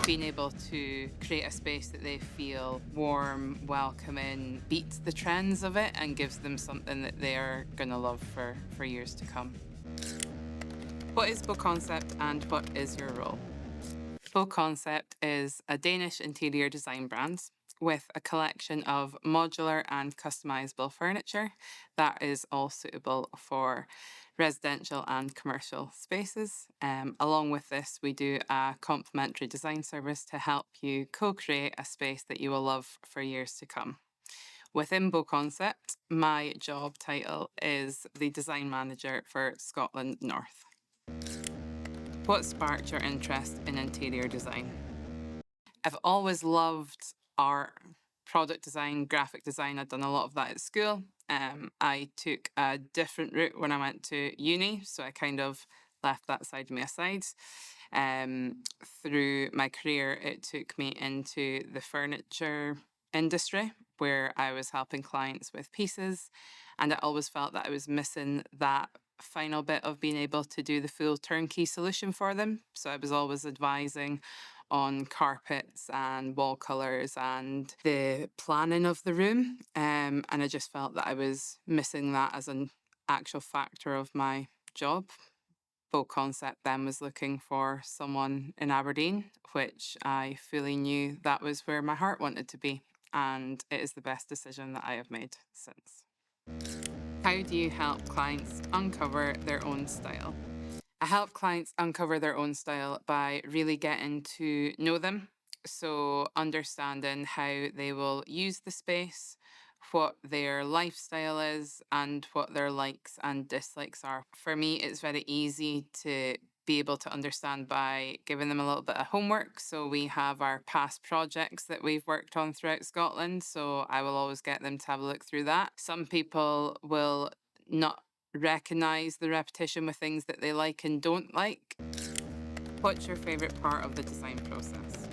being able to create a space that they feel warm, welcoming, beats the trends of it and gives them something that they are going to love for years to come. What is BoConcept and what is your role? BoConcept is a Danish interior design brand with a collection of modular and customizable furniture that is all suitable for residential and commercial spaces. Along with this, we do a complimentary design service to help you co-create a space that you will love for years to come. Within BoConcept, my job title is the design manager for Scotland North. What sparked your interest in interior design? I've always loved art, product design, graphic design. I'd done a lot of that at school. I took a different route when I went to uni, so I kind of left that side of me aside. Through my career, it took me into the furniture industry where I was helping clients with pieces, and I always felt that I was missing that final bit of being able to do the full turnkey solution for them. So I was always advising on carpets and wall colours and the planning of the room. And I just felt that I was missing that as an actual factor of my job. BoConcept then was looking for someone in Aberdeen, which I fully knew that was where my heart wanted to be. And it is the best decision that I have made since. How do you help clients uncover their own style? I help clients uncover their own style by really getting to know them. So, understanding how they will use the space, what their lifestyle is, and what their likes and dislikes are. For me, it's very easy to be able to understand by giving them a little bit of homework. So, we have our past projects that we've worked on throughout Scotland. So, I will always get them to have a look through that. Some people will not recognize the repetition with things that they like and don't like. What's your favorite part of the design process?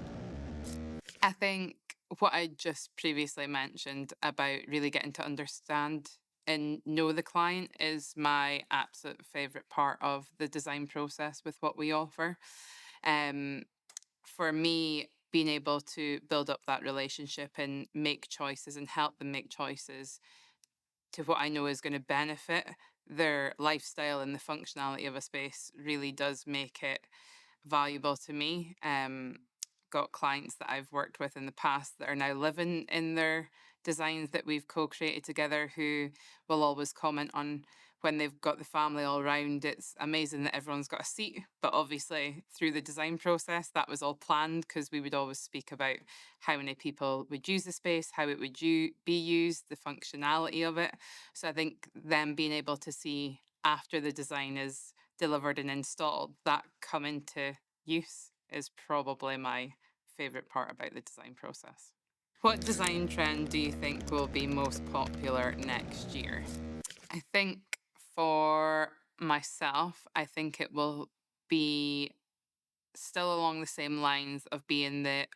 I think what I just previously mentioned about really getting to understand and know the client is my absolute favorite part of the design process with what we offer. Um, for me, being able to build up that relationship and make choices and help them make choices to what I know is going to benefit their lifestyle and the functionality of a space really does make it valuable to me. Got clients that I've worked with in the past that are now living in their designs that we've co-created together who will always comment on when they've got the family all round. It's amazing that everyone's got a seat, but obviously through the design process, that was all planned because we would always speak about how many people would use the space, how it would be used, the functionality of it. So I think them being able to see after the design is delivered and installed, that come into use is probably my favorite part about the design process. What design trend do you think will be most popular next year? I think for myself, I think it will be still along the same lines of being the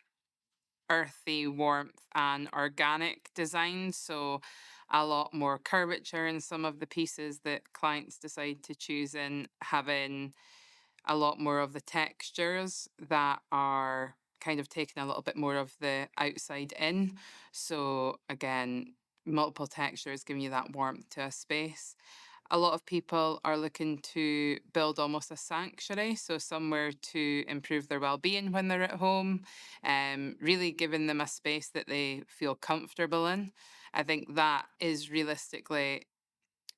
earthy warmth and organic design. So a lot more curvature in some of the pieces that clients decide to choose in, having a lot more of the textures that are kind of taking a little bit more of the outside in. So again, multiple textures giving you that warmth to a space. A lot of people are looking to build almost a sanctuary, so somewhere to improve their well-being when they're at home, really giving them a space that they feel comfortable in. I think that is realistically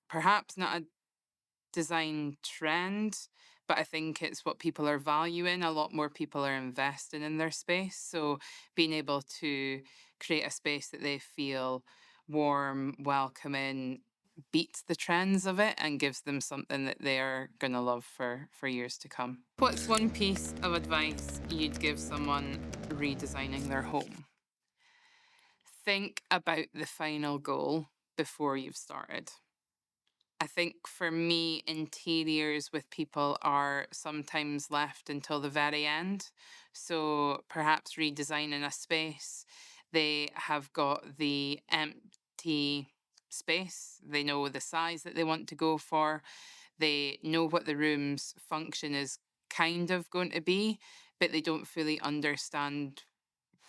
perhaps not a design trend, but I think it's what people are valuing. A lot more people are investing in their space. So being able to create a space that they feel warm, welcoming, beats the trends of it and gives them something that they are going to love for years to come. What's one piece of advice you'd give someone redesigning their home? Think about the final goal before you've started. I think for me, interiors with people are sometimes left until the very end. So perhaps redesigning a space, they have got the empty space, they know the size that they want to go for, they know what the room's function is kind of going to be. but they don't fully understand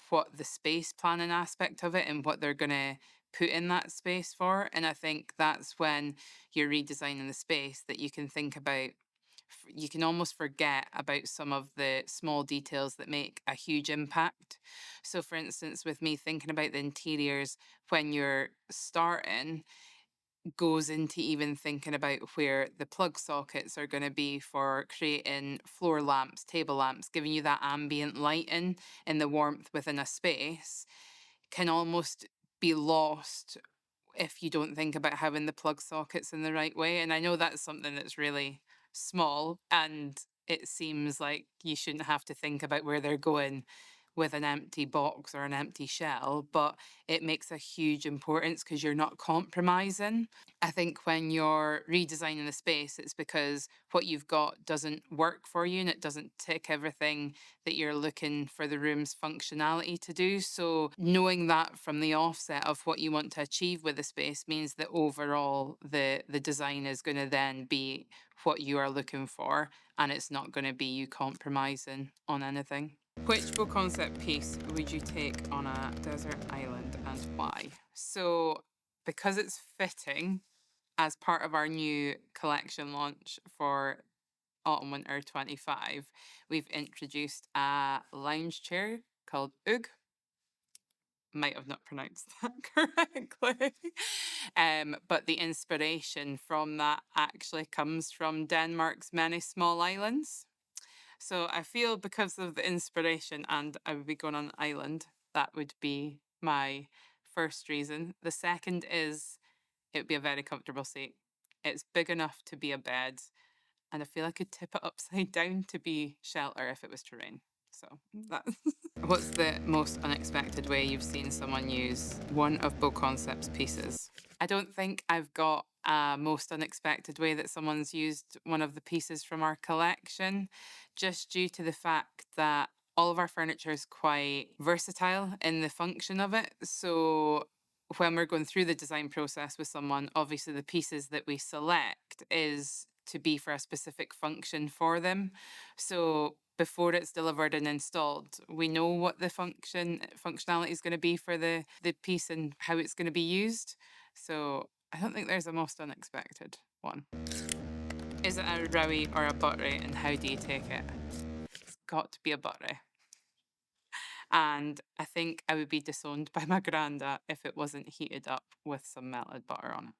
what the space planning aspect of it and what they're going to put in that space for. And I think that's when you're redesigning the space that you can think about. You can almost forget about some of the small details that make a huge impact. So, for instance, with me thinking about the interiors when you're starting, goes into even thinking about where the plug sockets are going to be for creating floor lamps, table lamps, giving you that ambient lighting and the warmth within a space can almost be lost if you don't think about having the plug sockets in the right way. And I know that's something that's really small and it seems like you shouldn't have to think about where they're going with an empty box or an empty shell, but it makes a huge importance because you're not compromising. I think when you're redesigning the space, it's because what you've got doesn't work for you and it doesn't tick everything that you're looking for the room's functionality to do. So, knowing that from the offset of what you want to achieve with the space means that overall the design is going to then be what you are looking for and it's not going to be you compromising on anything. Which BoConcept piece would you take on a desert island and why? So, because it's fitting as part of our new collection launch for Autumn Winter 25, we've introduced a lounge chair called Ugg. Might have not pronounced that correctly. But the inspiration from that actually comes from Denmark's many small islands. So I feel because of the inspiration and I would be going on an island, that would be my first reason. The second is it would be a very comfortable seat. It's big enough to be a bed, and I feel I could tip it upside down to be shelter if it was to rain. So that's what's the most unexpected way you've seen someone use one of BoConcept's pieces? I don't think I've got a most unexpected way that someone's used one of the pieces from our collection, just due to the fact that all of our furniture is quite versatile in the function of it. So when we're going through the design process with someone, obviously the pieces that we select is to be for a specific function for them. So before it's delivered and installed, we know what the functionality is going to be for the piece and how it's going to be used. So I don't think there's a most unexpected one. Is it a rowie or a buttery, and how do you take it? It's got to be a buttery. And I think I would be disowned by my granda if it wasn't heated up with some melted butter on it.